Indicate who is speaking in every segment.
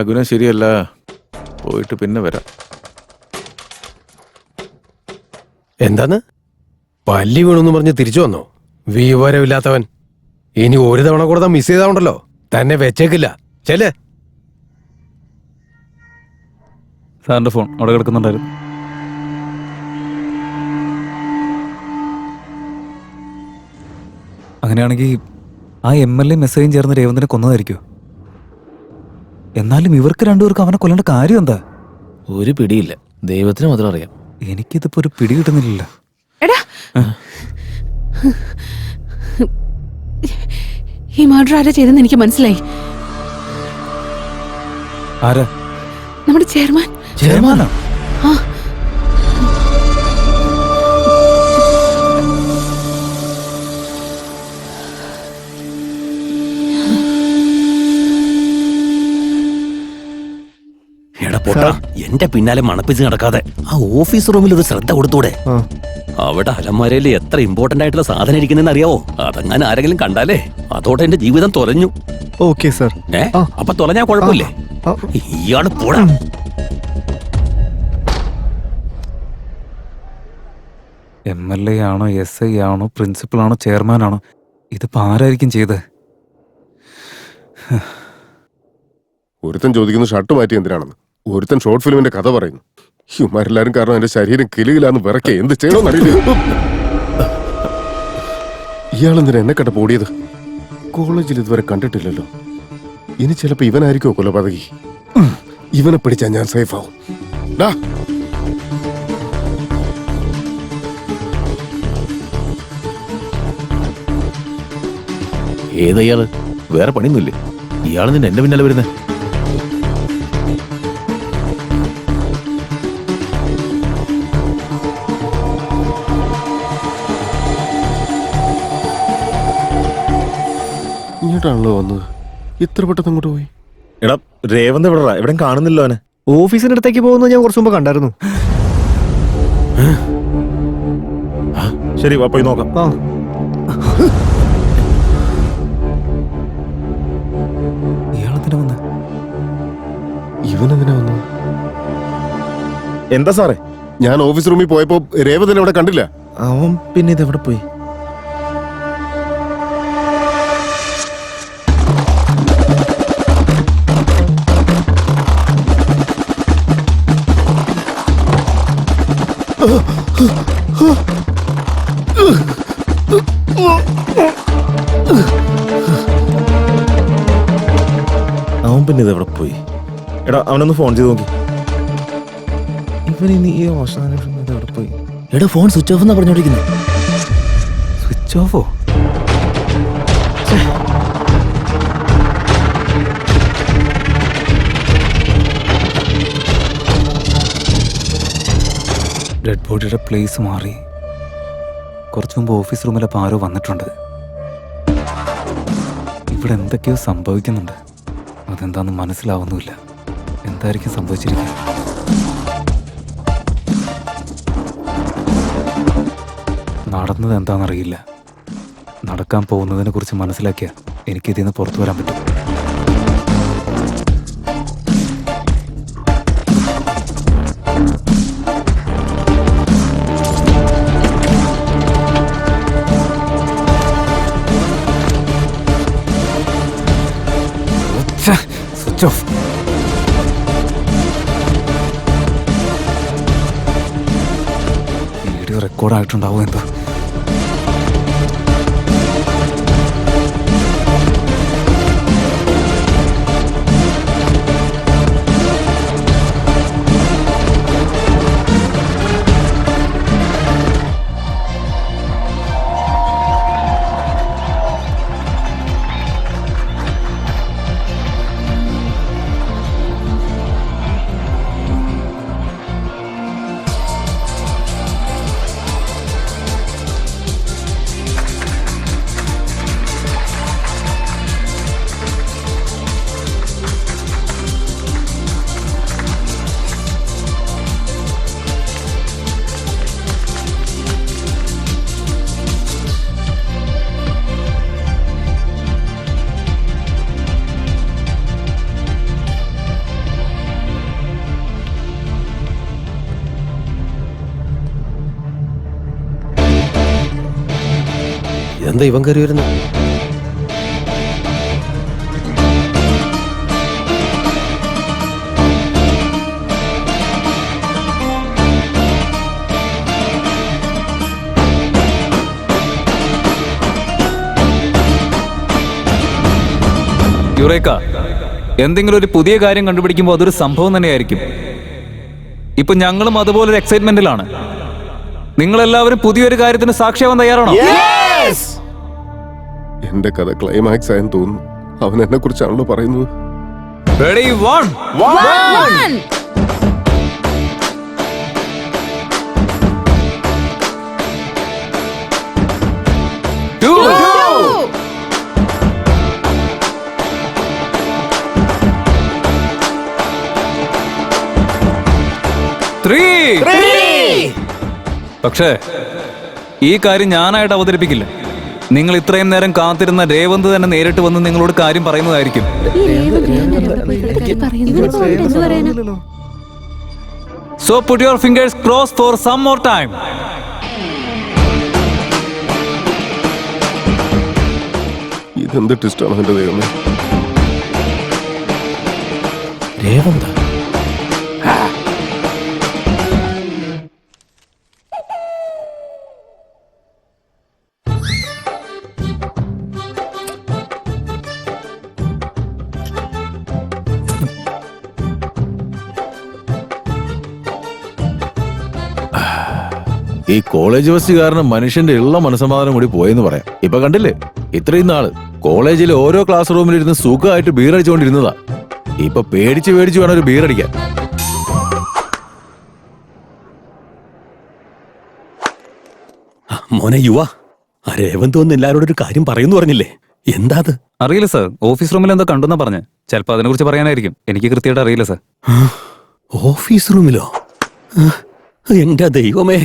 Speaker 1: ലഘുന ശരിയല്ല. പോയിട്ട് പിന്നെ വരാം.
Speaker 2: എന്താന്ന് പല്ലി വീണെന്ന് പറഞ്ഞ് തിരിച്ചു വന്നോ? വിവരമില്ലാത്തവൻ. ഇനി ഒരു തവണ കൂടെ മിസ് ചെയ്താണ്ടല്ലോ തന്നെ വെച്ചേക്കില്ല. ചെല്ലേ.
Speaker 3: സാറിന്റെ ഫോൺ അവിടെ കിടക്കുന്നുണ്ടായിരുന്നു. അങ്ങനെയാണെങ്കിൽ ആ MLA മെസ്സേജും ചേർന്ന് രേവന്തിനെ കൊന്നതായിരിക്കോ? എന്നാലും ഇവർക്ക് രണ്ടുപേർക്കും അവനെ കൊല്ലേണ്ട കാര്യം എന്താ?
Speaker 4: ഒരു പിടിയില്ല. ദൈവത്തിന് മാത്രം അറിയാം.
Speaker 3: എനിക്കിതിപ്പോ ഒരു പിടി കിട്ടുന്നില്ല.
Speaker 5: എടാ, ഈ മർഡർ ആരാ ചെയ്തെന്ന് എനിക്ക് മനസ്സിലായി.
Speaker 3: ആരാ?
Speaker 5: നമ്മുടെ ചെയർമാൻ.
Speaker 3: ചെയർമാനാ?
Speaker 5: ആ,
Speaker 6: എന്റെ പിന്നാലെ മണപ്പിച്ച് നടക്കാതെ ആ ഓഫീസ് റൂമിൽ ഒരു ശ്രദ്ധ കൊടുത്തൂടെ? അവിടെ അലമാരയിൽ എത്ര ഇമ്പോർട്ടന്റ് ആയിട്ടുള്ള സാധനം ഇരിക്കുന്നെന്ന് അറിയാവോ? അതങ്ങനെ ആരെങ്കിലും കണ്ടാലേ അതോടെ എന്റെ ജീവിതം തൊലഞ്ഞു.
Speaker 7: Okay sir.
Speaker 6: അപ്പൊ തൊലഞ്ഞാ കുഴപ്പമില്ലേ? ഇയാള് പോടാ.
Speaker 3: MLA ആണോ, SI ആണോ, പ്രിൻസിപ്പൽ ആണോ, ചെയർമാൻ ആണോ? ഇതിപ്പോ ആരായിരിക്കും ചെയ്തത്?
Speaker 8: ഒരുത്തൻ ചോദിക്കുന്നു ഷർട്ട് മാറ്റി എന്തിനാണെന്ന്. ഒരുത്തൻ ഷോർട്ട് ഫിലിമിന്റെ കഥ പറയുന്നു. ഇവന്മാരെല്ലാരും കാരണം എന്റെ ശരീരം കിലുകിലാന്ന് വിറക്കെ. എന്ത് ചെയ്യണമെന്നറിയില്ല. ഇയാളെന്തിനാ എന്നെ കണ്ട പോടിയത്? കോളേജിൽ ഇതുവരെ കണ്ടിട്ടില്ലല്ലോ. ഇനി ചിലപ്പോ ഇവനായിരിക്കോ കൊലപാതകി. ഇവനെ പിടിച്ചാ ഞാൻ സേഫ് ആവും.
Speaker 4: ഏതയാള്? വേറെ പണിയൊന്നുമില്ലേ? ഇയാള് നിന്നെ എന്റെ പിന്നാലെ വരുന്നേ?
Speaker 8: ഇങ്ങോട്ടാണല്ലോ വന്നത്. ഇത്ര പെട്ടെന്ന് അങ്ങോട്ട് പോയി.
Speaker 9: എടാ രേവന്ത് എവിടെടാ? എവിടെ കാണുന്നില്ലോ അവനെ.
Speaker 7: ഓഫീസിന്റെ അടുത്തേക്ക് പോകുന്നത് ഞാൻ കുറച്ചു മുമ്പ് കണ്ടായിരുന്നു.
Speaker 9: ശരി, പോയി നോക്കാം.
Speaker 3: ഇയാളെന്തിനാ വന്ന്?
Speaker 8: ഇവനെന്തിനാ വന്നത്?
Speaker 9: എന്താ സാറേ?
Speaker 8: ഞാൻ ഓഫീസ് റൂമിൽ പോയപ്പോ രേവതിനെ അവിടെ കണ്ടില്ല.
Speaker 9: അവൻ പിന്നെ ഇതെവിടെ പോയി? അവൻ പിന്നെ ഇതെവിടെ പോയി? എടാ അവനൊന്ന് ഫോൺ ചെയ്ത് നോക്കി. ഇവനിനി ഈ അവസാനം ഇതെവിടെ പോയി?
Speaker 4: എടാ ഫോൺ സ്വിച്ച് ഓഫ് എന്നാ പറഞ്ഞോണ്ടിരിക്കുന്നത്.
Speaker 3: സ്വിച്ച് ഓഫോ? ഡെഡ് ബോഡിയുടെ പ്ലേസ് മാറി. കുറച്ചു മുമ്പ് ഓഫീസ് റൂമിലപ്പോൾ ആരോ വന്നിട്ടുണ്ട്. ഇവിടെ എന്തൊക്കെയോ സംഭവിക്കുന്നുണ്ട്. അതെന്താണെന്ന് മനസ്സിലാവുന്നുമില്ല. എന്തായിരിക്കും സംഭവിച്ചിരിക്കുക? നടന്നത് എന്താണെന്നറിയില്ല. നടക്കാൻ പോകുന്നതിനെ കുറിച്ച് മനസ്സിലാക്കിയാൽ എനിക്കിതിൽ നിന്ന് പുറത്തു വരാൻ പറ്റും. Switch off. വീഡിയോ റെക്കോർഡായിട്ടുണ്ടാവും എന്തോ.
Speaker 2: ഇതെന്താ ഇവൻ കയറി വരുന്നു?
Speaker 3: യുറേക്ക, എന്തെങ്കിലും ഒരു പുതിയ കാര്യം കണ്ടുപിടിക്കുമ്പോൾ അതൊരു സംഭവം തന്നെയായിരിക്കും. ഇപ്പൊ ഞങ്ങളും അതുപോലൊരു എക്സൈറ്റ്മെന്റിലാണ്. നിങ്ങളെല്ലാവരും പുതിയൊരു കാര്യത്തിന് സാക്ഷിയാവാൻ തയ്യാറാണോ?
Speaker 8: എന്റെ കഥ ക്ലൈമാക്സ് ആയെന്ന് തോന്നുന്നു. അവൻ എന്നെ കുറിച്ചാണല്ലോ പറയുന്നത്.
Speaker 3: Ready, one. Two. Three. പക്ഷേ ഈ കാര്യം ഞാനായിട്ട് അവതരിപ്പിക്കില്ല. നിങ്ങൾ ഇത്രയും നേരം കാത്തിരുന്ന രേവന്ത് തന്നെ നേരിട്ട് വന്ന് നിങ്ങളോട് കാര്യം പറയുന്നതായിരിക്കും. So put your fingers crossed for some more time.
Speaker 8: ഇതെന്ത് ട്വിസ്റ്റാണ് എന്റെ ദൈവമേ.
Speaker 2: രേവന്ത
Speaker 4: ഈ കോളേജ് ബസ് കാരണം മനുഷ്യന്റെ ഉള്ള മനസ്സമാധാനം കൂടി പോയെന്ന് പറയാം. ഇപ്പൊ കണ്ടില്ലേ, ഇത്രയും നാള് കോളേജിലെ ഓരോ ക്ലാസ് റൂമിലിരുന്ന് സുഖമായിട്ട് ബീറടിച്ചുകൊണ്ടിരുന്നതാ. ഇപ്പൊ പേടിച്ച് വേണം ഒരു ബീറടിക്കാൻ.
Speaker 6: മോനെ യുവ, ആ രേവന്ത് വന്ന് എല്ലാവരോടും ഒരു കാര്യം പറയുന്നു പറഞ്ഞില്ലേ? എന്താ അത്?
Speaker 3: അറിയില്ല സർ, ഓഫീസ് റൂമിൽ എന്താ കണ്ടെന്നാ പറഞ്ഞ്. ചിലപ്പോൾ അതിനെ കുറിച്ച് പറയാനായിരിക്കും. എനിക്ക് കൃത്യമായിട്ട് അറിയില്ല സർ.
Speaker 6: ഓഫീസ് റൂമിലോ? എന്റെ ദൈവമേ.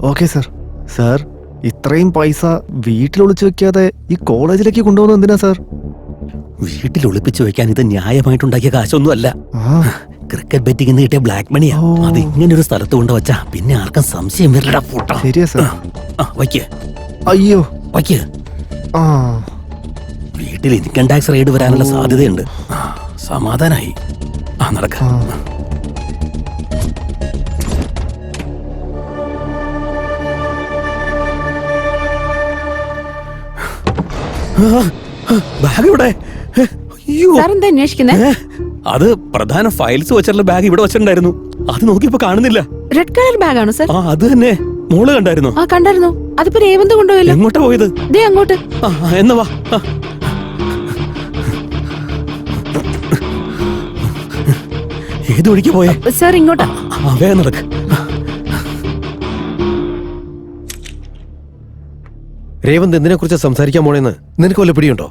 Speaker 7: Okay sir. സാർ, ഇത്രയും പൈസ വീട്ടിൽ ഒളിച്ചു വെക്കാതെ ഈ കോളേജിലേക്ക് കൊണ്ടുപോകുന്നത് എന്തിനാ സാർ?
Speaker 6: വീട്ടിൽ ഒളിപ്പിച്ചു വെക്കാൻ ഇത് ന്യായമായിട്ടുണ്ടാക്കിയ കാശൊന്നും അല്ല.
Speaker 7: ആ,
Speaker 6: ക്രിക്കറ്റ് ബെറ്റിംഗ് കിട്ടിയ ബ്ലാക്ക് മണിയാ. അത് ഇങ്ങനെ ഒരു സ്ഥലത്ത് കൊണ്ട് വെച്ചാ പിന്നെ ആർക്കും സംശയം വരില്ലടാ പൂട്ടാ.
Speaker 7: ശരിയാ സാർ.
Speaker 6: വയ്ക്ക്
Speaker 7: അയ്യോ.
Speaker 6: വയ്ക്ക്.
Speaker 7: ആ,
Speaker 6: വീട്ടിൽ ഇൻകം ടാക്സ് റെയ്ഡ് വരാനുള്ള സാധ്യതയുണ്ട്. സമാധാനായി. നടക്ക. ബാഗ് ഇവിടെ.
Speaker 5: സാറെന്താ അന്വേഷിക്കുന്നത്?
Speaker 6: അത് പ്രധാന ഫയൽസ് വെച്ചിട്ടുള്ള ബാഗ് ഇവിടെ വെച്ചിട്ടുണ്ടായിരുന്നു. അത് നോക്കിയപ്പോ കാണുന്നില്ല.
Speaker 5: റെഡ് കളർ ബാഗാണോ സാർ?
Speaker 6: അത് തന്നെ. മോള് കണ്ടായിരുന്നോ?
Speaker 5: ആ കണ്ടായിരുന്നു. അതിപ്പോ രേവന്ത് കൊണ്ടുപോയല്ലോ.
Speaker 6: എങ്ങോട്ടാ പോയത്?
Speaker 5: ദേ അങ്ങോട്ട്.
Speaker 6: എന്നാ വാ. ഏത് വഴിക്ക് പോയേ?
Speaker 5: സാർ ഇങ്ങോട്ടാ.
Speaker 6: വേഗം നടക്ക്.
Speaker 2: രേവന്ത് എന്തിനെ കുറിച്ച് സംസാരിക്കാൻ പോണെന്ന് നിനക്ക് വല്ല പിടിയുണ്ടോ?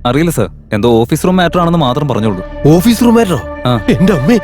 Speaker 3: അറിയില്ല സർ, എന്തോ ഓഫീസ് റൂം മാറ്റർ ആണെന്ന് മാത്രം പറഞ്ഞോളൂ.
Speaker 2: ഓഫീസ് റൂമായിട്ടോ?
Speaker 3: ആ.
Speaker 2: എന്റെ അമ്മേ.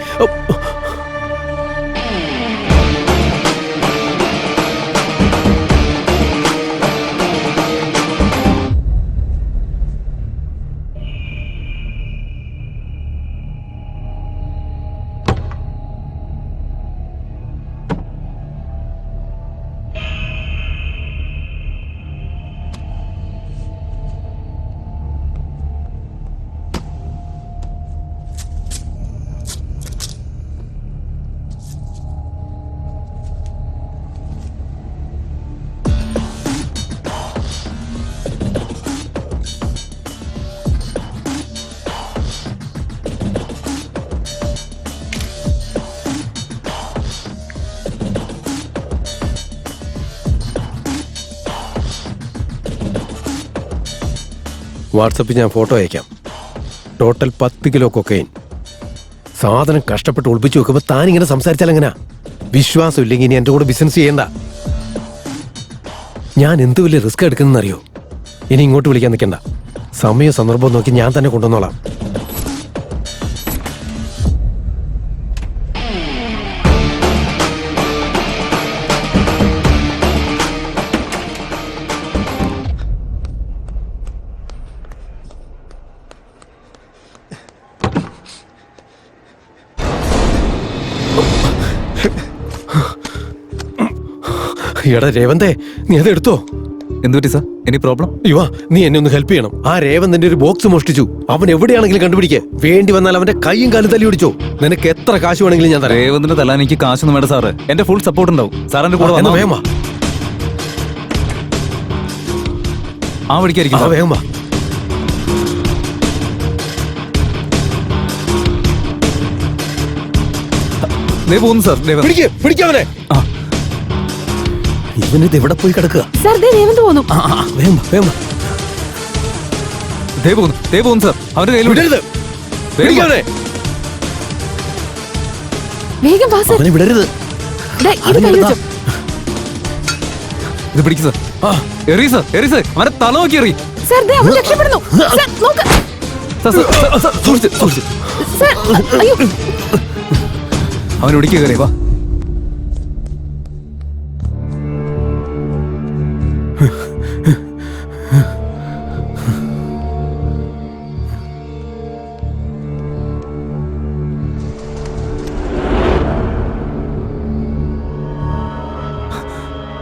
Speaker 2: വാട്സപ്പിൽ ഞാൻ ഫോട്ടോ അയക്കാം. Total 10 kilo cocaine. സാധനം കഷ്ടപ്പെട്ട് ഒളിപ്പിച്ചു വെക്കുമ്പോൾ താനിങ്ങനെ സംസാരിച്ചാൽ എങ്ങനെയാ? വിശ്വാസം ഇല്ലെങ്കിൽ ഇനി എൻ്റെ കൂടെ ബിസിനസ് ചെയ്യണ്ട. ഞാൻ എന്ത് വലിയ റിസ്ക് എടുക്കുന്നറിയോ? ഇനി ഇങ്ങോട്ട് വിളിക്കാൻ നിൽക്കണ്ട. സമയവും സന്ദർഭവും നോക്കി ഞാൻ തന്നെ കൊണ്ടുവന്നോളാം. എടാ രേവന്തേ, നീ അത് എടുത്തോ.
Speaker 3: എന്തുപറ്റി സാർ? Any problem?
Speaker 2: യുവാ, നീ എന്നെ ഒന്ന് ഹെൽപ്പ് ചെയ്യണം. ആ രേവന്തന്റെ ഒരു ബോക്സ് മോഷ്ടിച്ചു. അവൻ എവിടെയാണെങ്കിലും കണ്ടുപിടിക്കേ. വേണ്ടി വന്നാൽ അവന്റെ കൈയും കാലും തല്ലി പിടിച്ചോ. നിനക്ക് എത്ര കാശ് വേണമെങ്കിലും ഞാൻ തരാം.
Speaker 3: രേവന്തിന്റെ തല എനിക്ക് കാശൊന്നും വേണ്ട സാറ്. എന്റെ ഫുൾ സപ്പോർട്ട് ഉണ്ടാവും. സാർ എന്റെ കൂടെ
Speaker 2: എന്നാ
Speaker 3: വന്നോ.
Speaker 2: വേഗം വാ.
Speaker 3: ആ വഴിക്കായിരിക്കും സാർ.
Speaker 2: വേഗം വാ.
Speaker 3: ദേ പോകുന്നു സാർ.
Speaker 2: പിടിക്കവനെ.
Speaker 6: ഇവനിത് എവിടെ പോയി കിടക്കുക?
Speaker 5: സാർ ദേ രേവന്ത് പോന്നു.
Speaker 6: വേഗം വാ, വേഗം വാ.
Speaker 3: ദേ പോകുന്നു സാർ. അവന്റെ കയ്യിൽ
Speaker 2: വിടരുത്. പിടിക്കവനെ.
Speaker 5: വേഗം വാ സാർ.
Speaker 6: അവനെ വിടരുത്.
Speaker 5: ദേ, ഇത് കൈ വെച്ചോ.
Speaker 3: ഇത് പിടിക്കും സാർ. എറി സാർ, എറി സാർ. അവന്റെ തല നോക്കി എറി.
Speaker 5: സാർ ദേ അവൻ രക്ഷപ്പെടുന്നു. സാർ നോക്ക്.
Speaker 3: സാർ, സൂക്ഷിച്ച്.
Speaker 5: സാർ അയ്യോ.
Speaker 3: അവൻ ഒടിക്കുക കയറി വാ.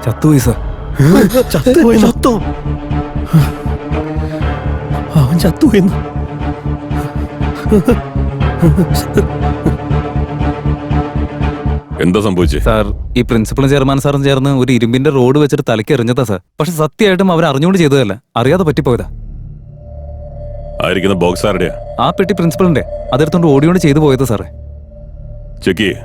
Speaker 3: ചത്തുപോയി സാർ.
Speaker 6: ചത്തോ? അവൻ ചത്തുപോയെന്ന്.
Speaker 10: എന്താ സംഭവിച്ചേ?
Speaker 3: സാർ, ഈ പ്രിൻസിപ്പളും ചെയർമാൻ സാറും ചേർന്ന് ഒരു ഇരുമ്പിന്റെ റോഡ് വെച്ചിട്ട് തലയ്ക്ക് എറിഞ്ഞതാ സാർ. പക്ഷെ സത്യമായിട്ടും അവർ അറിഞ്ഞുകൊണ്ട് ചെയ്തതല്ല, അറിയാതെ പറ്റിപ്പോയതാ.
Speaker 10: ആയിരിക്കുന്ന ബോക്സ് ആരുടെയാ?
Speaker 3: ആ പെട്ടി പ്രിൻസിപ്പളിന്റെ. അതെടുത്തോണ്ട് ഓടിയോണ്ട് ചെയ്തു പോയത് സാറേ.
Speaker 10: ചെക്ക് ചെയ്യേ.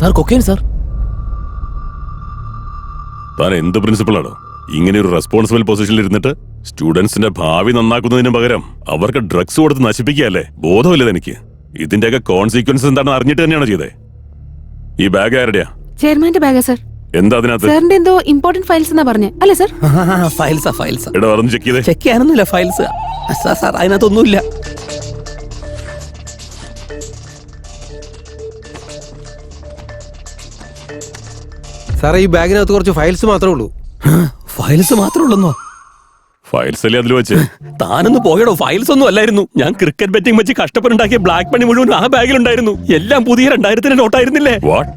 Speaker 6: Sir, cocaine sir.
Speaker 10: താൻ എന്ത് പ്രിൻസിപ്പളാണോ ഇങ്ങനെ ഒരു റെസ്പോൺസിബിൾ പൊസിഷനിൽ ഇരുന്നിട്ട് സ്റ്റുഡൻസിന്റെ ഭാവി നന്നാക്കുന്നതിന് പകരം അവർക്ക് ഡ്രഗ്സ് കൊടുത്ത് നശിപ്പിക്കുകയല്ലേ? ബോധമില്ല എനിക്ക്. ഇതിന്റെയൊക്കെ കോൺസിക്വൻസ് എന്താണെന്ന് അറിഞ്ഞിട്ട് തന്നെയാണോ ചെയ്തേ? ഈ ബാഗ് ആരുടെയാ?
Speaker 5: ചെയർമാന്റെ ബാഗാ സാർ.
Speaker 10: എന്താ അതിനകത്ത്?
Speaker 5: സാറിന്റെ എന്തോ ഇമ്പോർട്ടന്റ് ഫയൽസ് എന്നാ പറഞ്ഞേ അല്ലേ സാർ?
Speaker 6: ഫയൽസ്.
Speaker 10: എടാ, പറഞ്ഞു ചെക്ക് ചെയ്തേ.
Speaker 6: ചെക്ക് ചെയ്യാനൊന്നുമില്ല, ഫയൽസ്. സാർ അതിനകത്തൊന്നുമില്ല.
Speaker 2: സാറേ, ഈ ബാഗിനകത്ത് കുറച്ച് ഫയൽസ് മാത്രമേ ഉള്ളൂ.
Speaker 6: ഫയൽസ് മാത്രമേ ഉള്ളെന്നോ?
Speaker 10: ഫയൽസ് അല്ലേ അതിൽ വെച്ച്?
Speaker 6: താനൊന്ന് പോയടോ. ഫയൽസ് ഒന്നും അല്ലായിരുന്നു. ഞാൻ ക്രിക്കറ്റ് ബെറ്റിംഗ് വെച്ച് കഷ്ടപ്പെട്ടുണ്ടാക്കിയ ബ്ലാക്ക് മണി മുഴുവൻ ആ ബാഗിലുണ്ടായിരുന്നു. എല്ലാം പുതിയ 2000 നോട്ടായിരുന്നില്ലേ?
Speaker 10: വാട്ട്?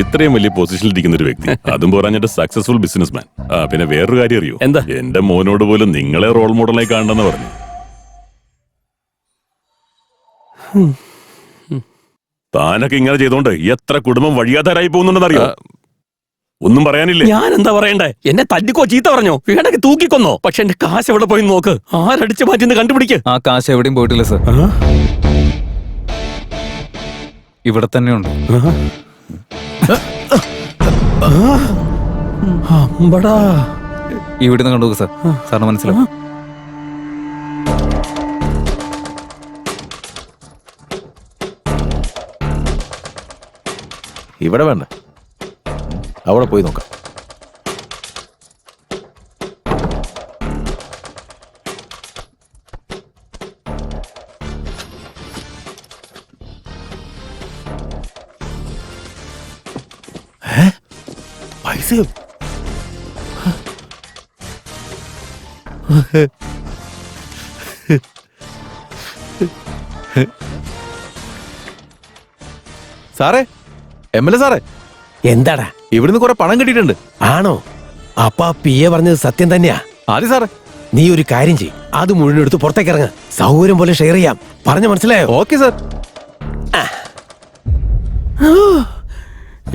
Speaker 10: ഇത്രയും വലിയ പൊസിഷനിൽ ഇരിക്കുന്ന ഒരു വ്യക്തി, അതും പോരാഞ്ഞിട്ട് സക്സസ്ഫുൾ ബിസിനസ്മാൻ. പിന്നെ വേറൊരു കാര്യം അറിയോ?
Speaker 6: എന്താ?
Speaker 10: എന്റെ മോനോട് പോലും നിങ്ങളെ റോൾ മോഡലായി കാണണമെന്ന് പറഞ്ഞു. താനൊക്കെ ഇങ്ങനെ ചെയ്തോണ്ട് എത്ര കുടുംബം വഴിയാതാരായി പോകുന്നുണ്ടെന്നറിയോ? ഒന്നും പറയാനില്ലേ?
Speaker 6: ഞാൻ എന്താ പറയണ്ടേ? എന്നെ തല്ലിക്കോ, ചീത്ത പറഞ്ഞോ, വേണമെങ്കിൽ തൂക്കിക്കൊന്നോ. പക്ഷെ എന്റെ കാശ് എവിടെ പോയി നോക്ക്. ആരടിച്ചു മാറ്റിന്ന് കണ്ടുപിടിക്ക്.
Speaker 3: ആ കാശ് എവിടെയും പോയിട്ടില്ല സാർ. ഇവിടെ തന്നെയുണ്ട്. ഇവിടുന്ന് കണ്ടുപോകും സാർ. സാറിന് മനസ്സിലാവും.
Speaker 4: ഇവിടെ വേണ്ട, അവിടെ പോയി നോക്കാം. പൈസയോ? സാറേ, MLA സാറേ,
Speaker 2: എന്താടാ?
Speaker 4: ഇവിടുന്ന് കുറെ പണം കിട്ടിയിട്ടുണ്ട്.
Speaker 2: ആണോ? അപ്പൊ ആ PA പറഞ്ഞത് സത്യം തന്നെയാ?
Speaker 4: ആദ്യം സാറേ,
Speaker 2: നീ ഒരു കാര്യം ചെയ്യ്, അത് മുഴുവൻ എടുത്ത് പുറത്തേക്ക് ഇറങ്ങ. സൗകര്യം പോലെ ഷെയർ ചെയ്യാം. പറഞ്ഞു മനസ്സിലായോ?
Speaker 4: Okay sir.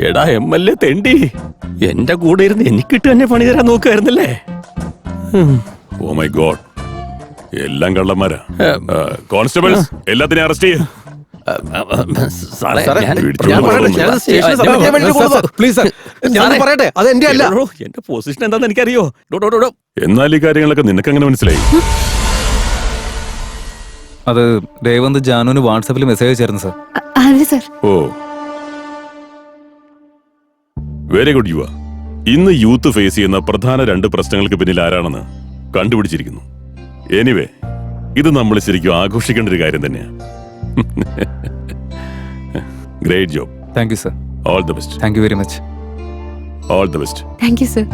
Speaker 6: എടാ MLA തെണ്ടി, എന്റെ കൂടെ ഇരുന്ന് എനിക്കിട്ട് തന്നെ പണി തരാൻ നോക്കുമായിരുന്നല്ലേ?
Speaker 10: ഓ മൈ ഗോഡ്, എല്ലാം കള്ളന്മാരാ. കോൺസ്റ്റബിൾസ്, എല്ലാത്തിനെയും അറസ്റ്റ് ചെയ്യ്.
Speaker 6: സാറേ,
Speaker 2: ഞാൻ പറയട്ടെ, ഞാൻ സ്റ്റേഷനിൽ സമർപ്പിക്കാൻ വേണ്ടി കൊടുത്തതാ. പ്ലീസ് സാർ, ഞാൻ പറയട്ടെ, അത് എന്റെ അല്ല.
Speaker 6: എന്റെ പൊസിഷൻ എന്താന്ന് എനിക്കറിയോ?
Speaker 10: എന്നാൽ ഈ കാര്യങ്ങളൊക്കെ നിനക്കെങ്ങനെ മനസ്സിലായി?
Speaker 3: അത് രേവന്ത് ജാനുവിന് വാട്സാപ്പിൽ മെസ്സേജ് അയച്ചായിരുന്നു സാർ.
Speaker 5: അതെ സാർ.
Speaker 10: ഓ, വെരി ഗുഡ് യുവ. ഇന്ന് യൂത്ത് ഫേസ് ചെയ്യുന്ന പ്രധാന 2 പ്രശ്നങ്ങൾക്ക് പിന്നിൽ ആരാണെന്ന് കണ്ടുപിടിച്ചിരിക്കുന്നു. എനിവേ, ഇത് നമ്മൾ ശരിക്കും ആഘോഷിക്കേണ്ട ഒരു കാര്യം തന്നെയാണ്. Great job.
Speaker 3: Thank you sir.
Speaker 10: All the best.
Speaker 3: Thank you very much.
Speaker 10: All the best.
Speaker 5: Thank you sir.